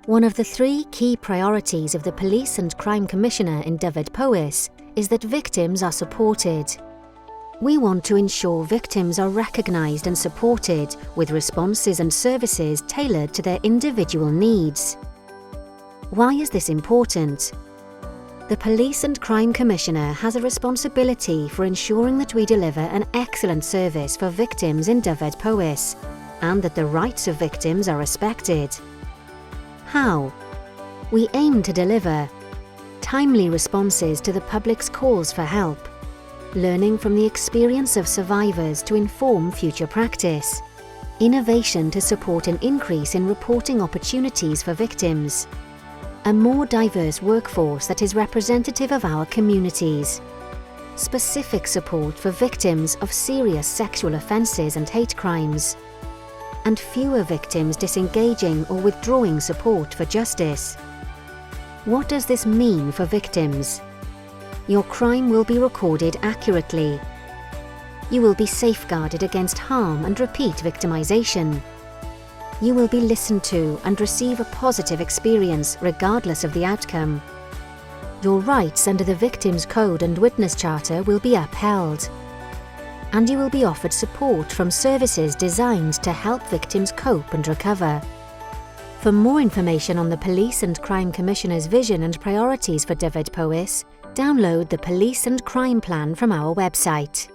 One of the 3 key priorities of the Police and Crime Commissioner in Dyfed-Powys is that victims are supported. We want to ensure victims are recognised and supported with responses and services tailored to their individual needs. Why is this important? The Police and Crime Commissioner has a responsibility for ensuring that we deliver an excellent service for victims in Dyfed-Powys and that the rights of victims are respected. How? We aim to deliver timely responses to the public's calls for help, learning from the experience of survivors to inform future practice, innovation to support an increase in reporting opportunities for victims, a more diverse workforce that is representative of our communities, specific support for victims of serious sexual offences and hate crimes, and fewer victims disengaging or withdrawing support for justice. What does this mean for victims? Your crime will be recorded accurately. You will be safeguarded against harm and repeat victimization. You will be listened to and receive a positive experience regardless of the outcome. Your rights under the Victims Code and Witness Charter will be upheld. And you will be offered support from services designed to help victims cope and recover. For more information on the Police and Crime Commissioner's vision and priorities for Dyfed-Powys, download the Police and Crime Plan from our website.